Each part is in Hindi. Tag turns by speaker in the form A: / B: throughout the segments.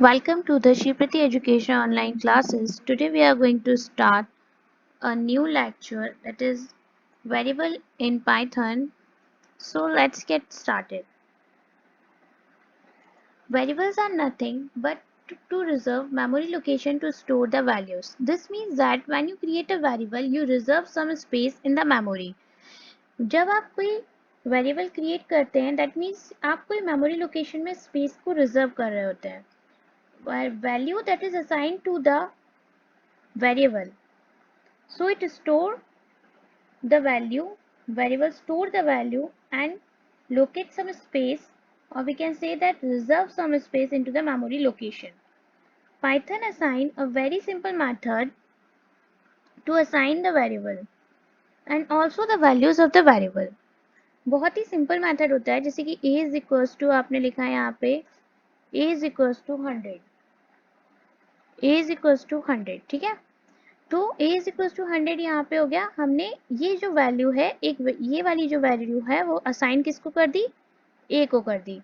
A: Welcome to the Shiprati Education online classes. Today we are going to start a new lecture, that is variable in Python. So let's get started. Variables are nothing but to reserve memory location to store the values. This means that when you create a variable, you reserve some space in the memory. जब आप कोई वेरिएबल क्रिएट करते हैं, दैट मीन्स आप कोई मेमोरी लोकेशन में स्पेस को रिजर्व कर रहे होते हैं. Value that is assigned to the variable. So it store the value, variable store the value and locate some space, or we can say that reserve some space into the memory location. Python assign a very simple method to assign the variable and also the values of the variable. बहुत ही सिंपल मेथड होता है, जैसे कि a इज इक्वल्स टू आपने लिखा है यहाँ पे a is equals to 100, a is equals to 100. ठीक है, तो a इज इक्वल टू 100 यहाँ पे हो गया. हमने ये जो वैल्यू है, एक ये वाली जो वैल्यू है वो असाइन किसको कर दी, a को कर दी.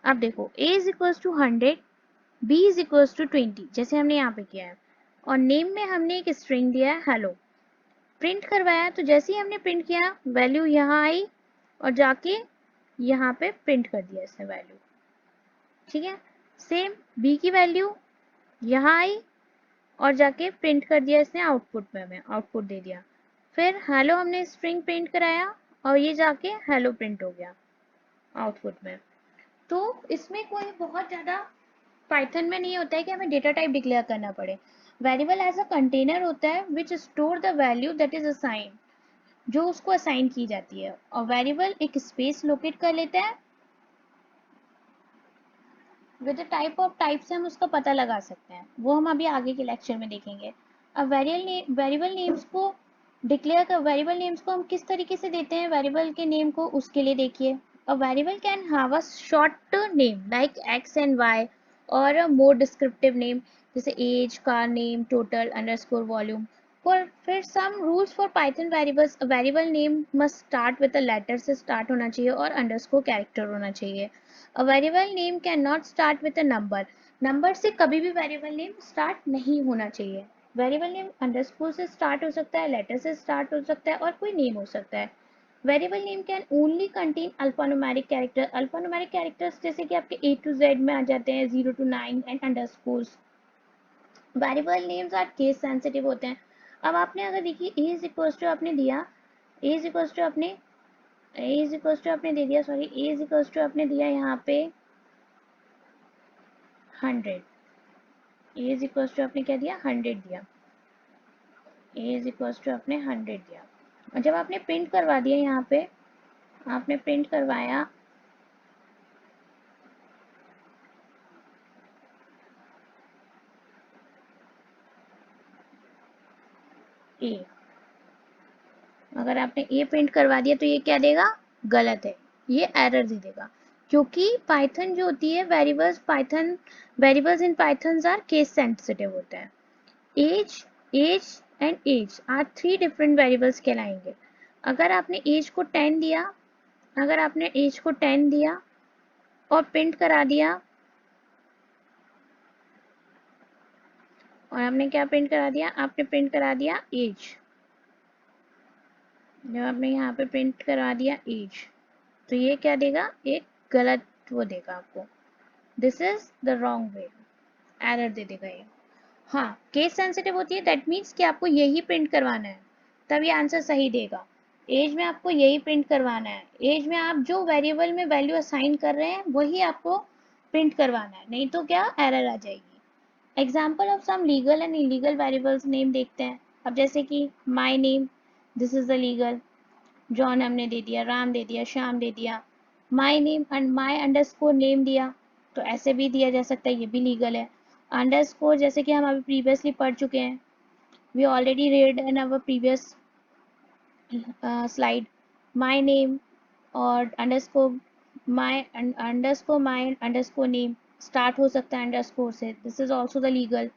A: अब देखो a is equal to 100, b is equal to 20, जैसे हमने यहाँ पे किया है, और नेम में हमने एक स्ट्रिंग दिया है हेलो. प्रिंट करवाया, तो जैसे ही हमने प्रिंट किया वैल्यू यहाँ आई और जाके यहाँ पे प्रिंट कर दिया इसने वैल्यू. ठीक है, सेम b की वैल्यू यहाँ आई और जाके प्रिंट कर दिया इसने आउटपुट में, हमें आउटपुट दे दिया. फिर हेलो हमने स्ट्रिंग प्रिंट कराया और ये जाके हेलो प्रिंट हो गया आउटपुट में. तो इसमें कोई बहुत ज़्यादा पाइथन में नहीं होता है कि हमें डेटा टाइप डिक्लेयर करना पड़े. वेरिएबल एज अ कंटेनर होता है विच store the value that is assign, जो उसको असाइन की जाती है, और वेरिएबल एक स्पेस लोकेट कर लेता है. With the type of type से हम उसका पता लगा सकते हैं, वो हम अभी आगे के लेक्चर में देखेंगे. अब वेरिएबल नेम्स को डिक्लेयर कर, वेरिएबल नेम्स को हम किस तरीके से देते हैं वेरिएबल के नेम को, उसके लिए देखिए. A variable can have a short name like X and Y और अ मोर डिस्क्रिप्टिव नेम, जैसे age, car name, total, underscore, volume. और फिर some rules for Python variables, variable name must start with a letter से स्टार्ट होना चाहिए और अंडरस्कोर कैरेक्टर होना चाहिए. A variable name cannot start with a number. Number से कभी भी वेरिएबल नेम स्टार्ट नहीं होना चाहिए. वेरिएबल नेम अंडरस्कोर से स्टार्ट हो सकता है, लेटर से स्टार्ट हो सकता है, और कोई नेम हो सकता है. Variable name can only contain alphanumeric character. Alphanumeric characters जैसे कि आपके A to Z में आ जाते हैं, 0 to 9 and underscores. Variable names are case sensitive होते हैं. अब आपने अगर देखिए a इज इक्वल्स टू आपने दिया, a इज इक्वल्स टू आपने a इज इक्वल्स टू आपने दे दिया, sorry, a is equals to आपने दिया यहाँ पे 100. a इज इक्वल्स टू आपने क्या दिया, 100 दिया. a इज इक्वल्स टू आपने 100 दिया, और जब आपने प्रिंट करवा दिया यहाँ पे, आपने प्रिंट करवाया a, अगर आपने a प्रिंट करवा दिया तो ये क्या देगा, गलत है, ये एरर दे देगा. क्योंकि पाइथन जो होती है, variables in Python are case sensitive होता है. Age age and age are 3 different variables कहलाएंगे. अगर आपने एज को 10 दिया, अगर आपने एज को 10 दिया और प्रिंट करा दिया, और आपने क्या प्रिंट करा दिया, आपने प्रिंट करा दिया एज. जब आपने यहाँ पे प्रिंट करा दिया एज, तो ये क्या देगा, एक गलत वो देगा आपको, this is the wrong way, error दे देगा ये. हाँ, केस सेंसिटिव होती है, दैट मीन्स कि आपको यही प्रिंट करवाना है, तब ये आंसर सही देगा. एज में आपको यही प्रिंट करवाना है, एज में आप जो वेरिएबल में वैल्यू असाइन कर रहे हैं वही आपको प्रिंट करवाना है, नहीं तो क्या एरर आ जाएगी. Example of some legal and illegal variables name देखते हैं. अब जैसे कि my name, this is the legal, John हमने दे दिया, राम दे दिया, श्याम दे दिया. My name and my underscore name दिया, तो ऐसे भी दिया जा सकता है, ये भी लीगल है. अंडरस्कोर जैसे कि हम अभी प्रीवियसली पढ़ चुके हैं, we already read in our previous slide. My name और माई अंडरस्कोर नेम स्टार्ट हो सकता है अंडरस्कोर से, this is also the legal.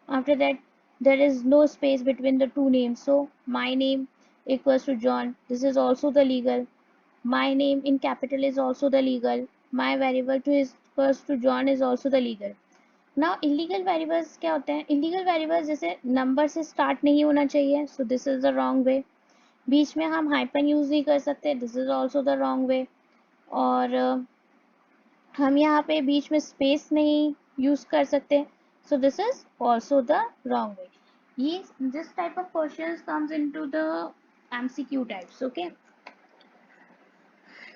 A: After that there is no space between the two names, so my name equals to John, this is also the legal. My name in capital is also the legal. My variable to is equals to John is also the legal. Now illegal variables क्या होते हैं? इलीगल वेरिएबल्स जैसे नंबर से स्टार्ट नहीं होना चाहिए, so this is the wrong way. बीच में हम हाइपन यूज नहीं कर सकते, this is also the wrong way. और हम यहाँ पे बीच में स्पेस नहीं यूज कर सकते, so this is also the wrong way. ये this type of questions comes into the MCQ types. Okay,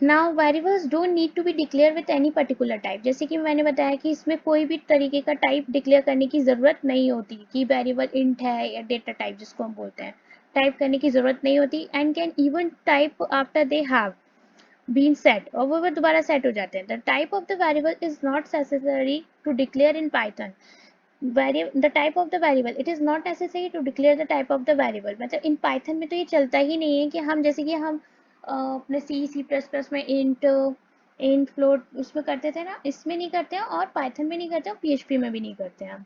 A: now variables don't need to be declare with any particular type. जैसे कि मैंने बताया कि इसमें कोई भी तरीके का टाइप डिक्लेयर करने की ज़रूरत नहीं होती कि वेरिएबल इंट है या डेटा टाइप जिसको हम बोलते हैं, टाइप करने की ज़रूरत नहीं होती, and can even type after they have been set, और वो दोबारा सेट हो जाते हैं। The type of the variable is not necessary to declare in Python. the type of the variable, it is not necessary to declare the type of the variable। मतलब इन पाइथन में तो ये चलता ही नहीं है कि हम जैसे कि हम अपने सी प्लस प्लस में इंट फ्लोट उसमें करते थे ना, इसमें नहीं करते हैं, और पाइथन में नहीं करते हैं, पीएचपी में भी नहीं करते हैं।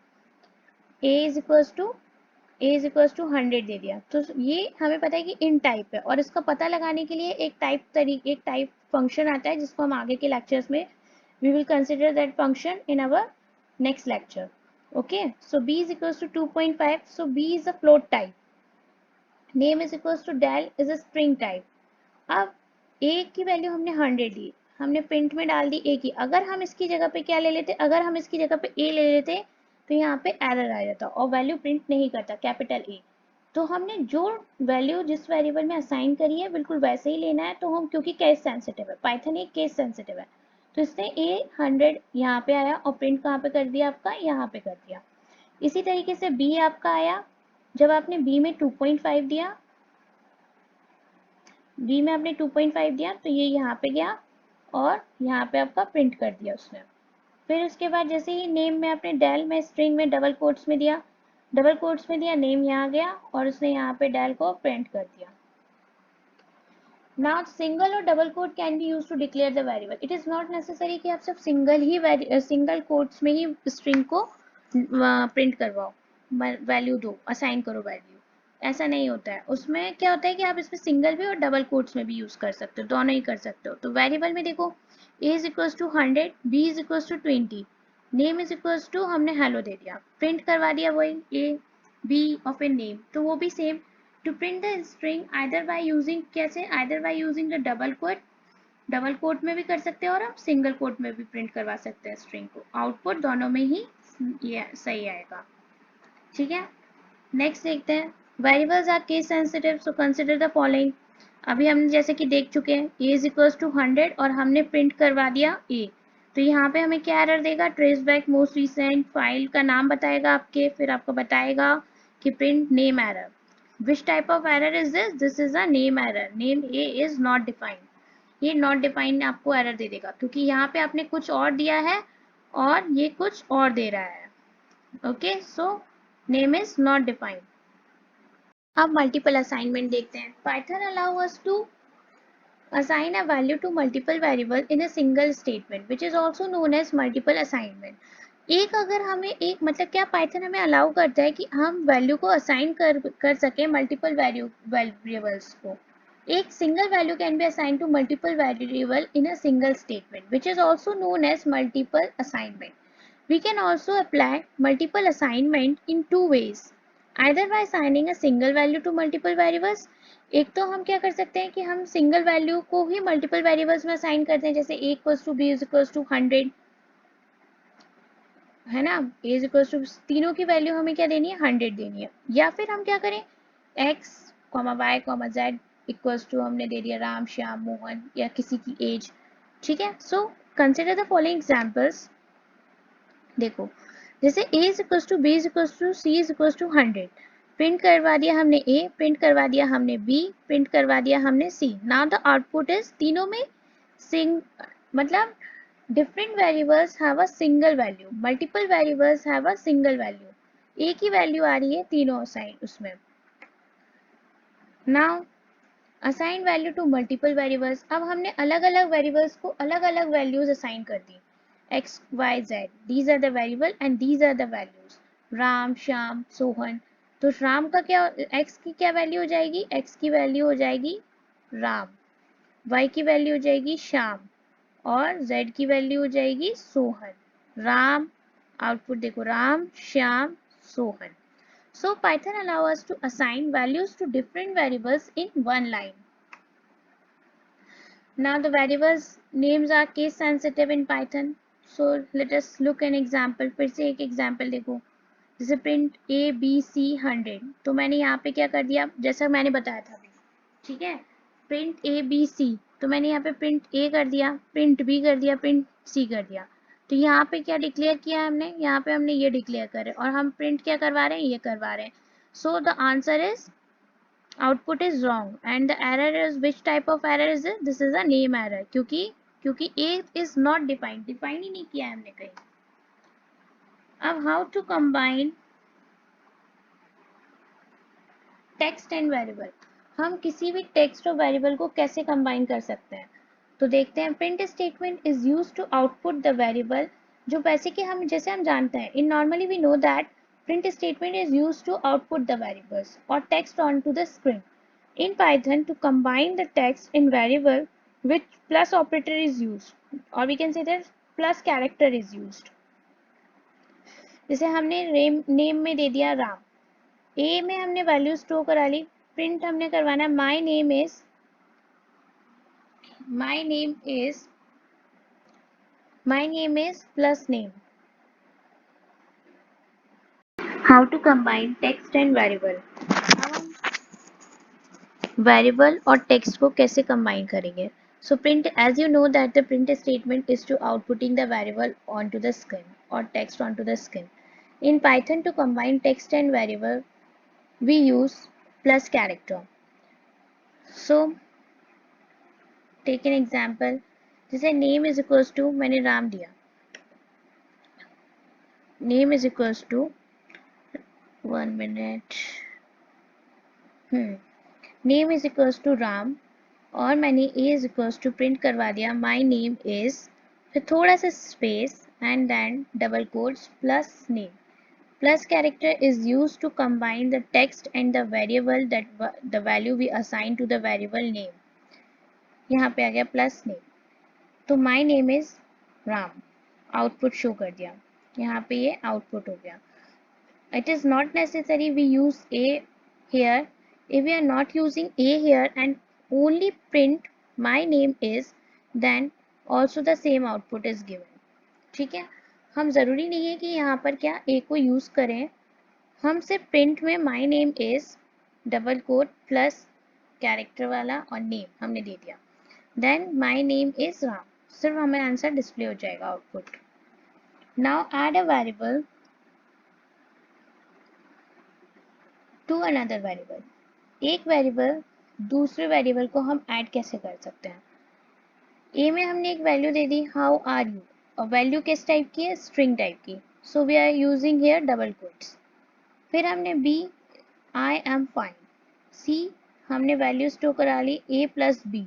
A: a इज इक्वल्स टू 100 दे दिया, तो ये हमें पता है कि इन टाइप है, और इसका पता लगाने के लिए एक टाइप फंक्शन आता है जिसको हम आगे के लेक्चर्स में we will consider that function in our next lecture। Okay, so b is equals to 2.5, so b is a float type, name is equals to del is a string type। अब a की वैल्यू हमने 100 ली, हमने प्रिंट में डाल दी a की, अगर हम इसकी जगह पे क्या ले लेते, अगर हम इसकी जगह पे a ले लेते तो यहाँ पे एरर आ जाता और वैल्यू प्रिंट नहीं करता कैपिटल A। तो हमने जो वैल्यू जिस वेरिएबल में असाइन करी है बिल्कुल वैसे ही लेना है, तो हम क्योंकि केस सेंसिटिव है, पाइथन एक केस सेंसिटिव है, तो इसने A 100 यहाँ पे आया और प्रिंट कहाँ पे कर दिया आपका, यहाँ पे कर दिया। इसी तरीके से B आपका आया, जब आपने B में 2.5 दिया, B में आपने 2.5 दिया तो ये यहाँ पे गया और यहाँ पे आपका प्रिंट कर दिया उसने। फिर उसके बाद जैसे ही नेम में आपने डेल में स्ट्रिंग में डबल कोट्स में दिया, नेम यहाँ गया और उसने यहाँ पे डेल को प्रिंट कर दिया। नाउ सिंगल और double quote can be use to declare the variable. It is not necessary कि आप सिर्फ सिंगल कोट्स में ही स्ट्रिंग को प्रिंट करवाओ, वैल्यू दो, असाइन करो वैल्यू, ऐसा नहीं होता है। उसमें क्या होता है कि आप इसमें सिंगल भी और डबल कोट्स में भी यूज कर सकते हो, दोनों ही कर सकते हो। तो वेरिएबल में देखो a is equals to 100, b is equals to 20, name is equals to हमने हेलो दे दिया, प्रिंट करवा दिया वही a b of a name, तो वो भी same. To print the string either by using, कैसे, either by using the double quote में भी कर सकते हैं और आप सिंगल कोट में भी प्रिंट करवा सकते हैं स्ट्रिंग को, आउटपुट दोनों में ही ये सही आएगा। ठीक है, नेक्स्ट देखते हैं, variables are case sensitive, so consider the following. अभी हमने जैसे कि देख चुके हैं a इज इक्वल्स टू 100 और हमने प्रिंट करवा दिया a, तो यहाँ पे हमें क्या एरर देगा, trace back most recent file का नाम बताएगा आपके, फिर आपको बताएगा कि print name error. Which type of error is this, this is a name error, name a is not defined. ये नॉट डिफाइंड आपको एरर दे देगा क्योंकि यहाँ पे आपने कुछ और दिया है और ये कुछ और दे रहा है। Okay, so name is not defined. अब मल्टीपल असाइनमेंट देखते हैं। Python allow us to assign a value to multiple variable in a single statement which is also known as multiple assignment। एक अगर हमें एक मतलब क्या पाइथन हमें अलाउ करता है कि हम वैल्यू को असाइन कर सके मल्टीपल वेरिएबल्स को। एक single value can be assign to multiple variable in a single statement which is also known as multiple assignment। We can also apply multiple assignment in two ways, either by assigning a single value to multiple variables। एक तो हम क्या कर सकते हैं कि हम सिंगल वैल्यू को ही मल्टीपल वेरिएबल्स में असाइन करते हैं, जैसे a equals to b equals to 100 है ना, a इक्वल्स टू, तीनों की वैल्यू हमें क्या देनी है, 100 देनी है। या फिर हम क्या करें, x y z equals to हमने दे दिया राम श्याम मोहन या किसी की एज। ठीक है, so consider the following examples. देखो जैसे a is equals to b is equals to c is equals to 100, print करवा दिया हमने a, प्रिंट करवा दिया हमने b, प्रिंट करवा दिया हमने c। Now the output is तीनों में सिंग मतलब different variables have a single value, multiple variables have a single value, a की वैल्यू आ रही है तीनों असाइन उसमें। Now assign value to multiple variables, अब हमने अलग अलग वेरिएबल्स को अलग अलग वैल्यूज असाइन कर दी, x y z, these are the variable and these are the values, Ram Shyam Sohan. तो राम का क्या, x की क्या वैल्यू हो जाएगी, x की वैल्यू हो जाएगी राम, y की वैल्यू हो जाएगी श्याम और z की वैल्यू हो जाएगी सोहन। राम आउटपुट देखो, Ram, Shyam, Sohan. So Python allows us to assign values to different variables in one line. Now the variables names are case sensitive in Python. So let us look an example. फिर से एक example देखो. जैसे print a b c 100. तो मैंने यहाँ पे क्या कर दिया, जैसा मैंने बताया था अभी, ठीक है. print a b c, तो मैंने यहाँ पे print a कर दिया, print b कर दिया, print c कर दिया. तो यहाँ पे क्या डिक्लेयर किया है हमने, यहाँ पे हमने ये डिक्लेयर करे और हम प्रिंट क्या करवा रहे हैं, ये करवा रहे हैं. So the answer is output is wrong and the error is, which type of error is it, this is a name error, क्योंकि a is not defined, define ही नहीं किया है हमने कहीं. अब how to combine text and variable, हम किसी भी text और variable को कैसे combine कर सकते हैं. तो देखते हैं. print statement is used to output the variable, जो वैसे कि हम जैसे हम जानते हैं, in normally we know that print statement is used to output the variables or text onto the screen. In Python, to combine the text in variable, which plus operator is used, or we can say that plus character is used. जैसे हमने नेम में दे दिया राम, ए में हमने वैल्यू स्टोर करा ली, प्रिंट हमने करवाना my name is plus name. How to combine text and variable. Variable और टेक्स्ट को कैसे कंबाइन करेंगे. So print, as you know that the print statement is to outputting the variable onto the screen or text onto the screen. In Python, to combine text and variable, we use plus character. So take an example. जैसे name is equals to, मैंने राम दिया, name is equals to 1 minute, name is equals to Ram, और मैंने a is equals to print करवा दिया my name is, फिर थोड़ा सा space and then double quotes plus name. Plus character is used to combine the text and the variable that the value we assign to the variable name. यहाँ पे आ गया plus name. तो my name is Ram, output show कर दिया, यहाँ पे ये आउटपुट हो गया. It is not necessary we use a here. If we are not using a here and only print my name is, then also the same output is given. ठीक है, हम ज़रूरी नहीं है कि यहाँ पर क्या a को यूज़ करें, हम सिर्फ प्रिंट में my name is double quote plus character वाला और नेम हमने दे दिया, then my name is Ram, सिर्फ हमें आंसर डिस्प्ले हो जाएगा output. Now add a variable to another variable. एक वेरिएबल दूसरे वेरिएबल को हम ऐड कैसे कर सकते हैं. ए में हमने एक वैल्यू दे दी हाउ आर यू, और वैल्यू किस टाइप की है, स्ट्रिंग टाइप की. So we are using here double quotes. फिर हमने b I am fine. C हमने वैल्यू स्टोर करा ली ए प्लस बी,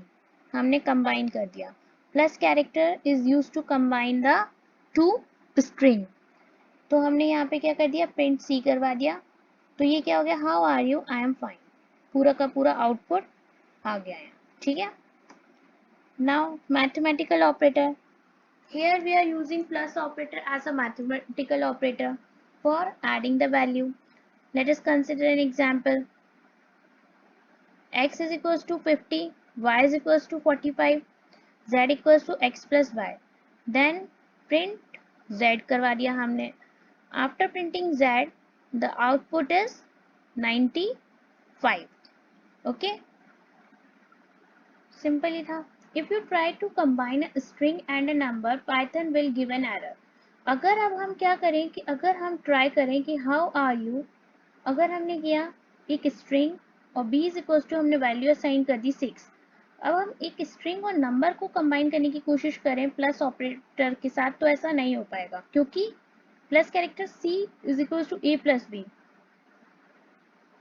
A: हमने कंबाइन कर दिया. Plus character is use to combine the two string. तो हमने यहाँ पे क्या कर दिया, प्रिंट सी करवा दिया. तो ये क्या हो गया, how are you, I am fine, पूरा का पूरा आउटपुट आ गया है. ठीक है. Now mathematical operator. Here we are using plus operator as a mathematical operator for adding the value. Let us consider an example. X is equals to 50, Y is equals to 45, Z equals to X plus Y. Then print Z करवा दिया हमने. After printing Z, the output is 95. Okay. Simple ही था. If you try to combine a string and a number, Python will give an error. अगर अब हम क्या करें कि अगर हम ट्राई करें कि हाउ आर यू, अगर हमने किया एक स्ट्रिंग और b इज इक्वल टू हमने वैल्यू असाइन कर दी 6. अब हम एक स्ट्रिंग और नंबर को कंबाइन करने की कोशिश करें प्लस ऑपरेटर के साथ, तो ऐसा नहीं हो पाएगा, क्योंकि plus character c is equal to a plus b.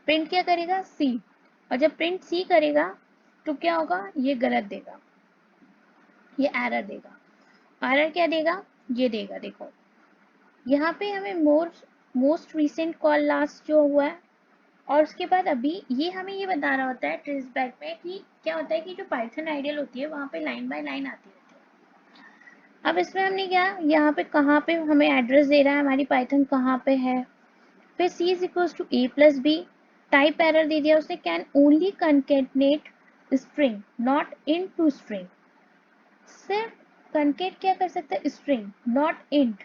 A: Print क्या करेगा, c, और जब प्रिंट c करेगा तो क्या होगा, ये गलत देगा, ये एरर देगा. एरर क्या देगा, ये देगा. देखो यहाँ पे हमें मोस्ट रिसेंट कॉल लास्ट जो हुआ है, और उसके बाद अभी ये हमें ये बता रहा होता है ट्रेसबैक में कि क्या होता है कि जो पाइथन आइडियल होती है वहाँ पे लाइन बाय लाइन आती रहती है. अब इसमें हमने क्या, यहाँ पे कहाँ पे हमें एड्रेस दे रहा है, हमारी पाइथन कहाँ पे है, फिर c is equal to a plus B, type error दे दिया उसने, can only concatenate string not in to string. सिर्फ कंकेट क्या कर सकता है, string, not int,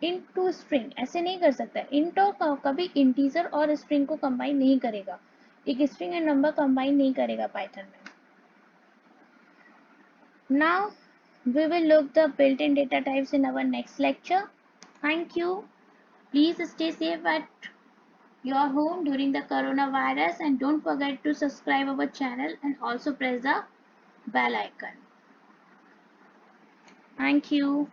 A: in to string ऐसे नहीं कर सकता। इंट और कभी इंटीजर और स्ट्रिंग को कंबाइन नहीं करेगा, एक स्ट्रिंग एंड नंबर कंबाइन नहीं करेगा पाइथन में। Now we will look the built-in data types in our next lecture. Thank you. Please stay safe at your home during the coronavirus and don't forget to subscribe our channel and also press the bell icon. Thank you.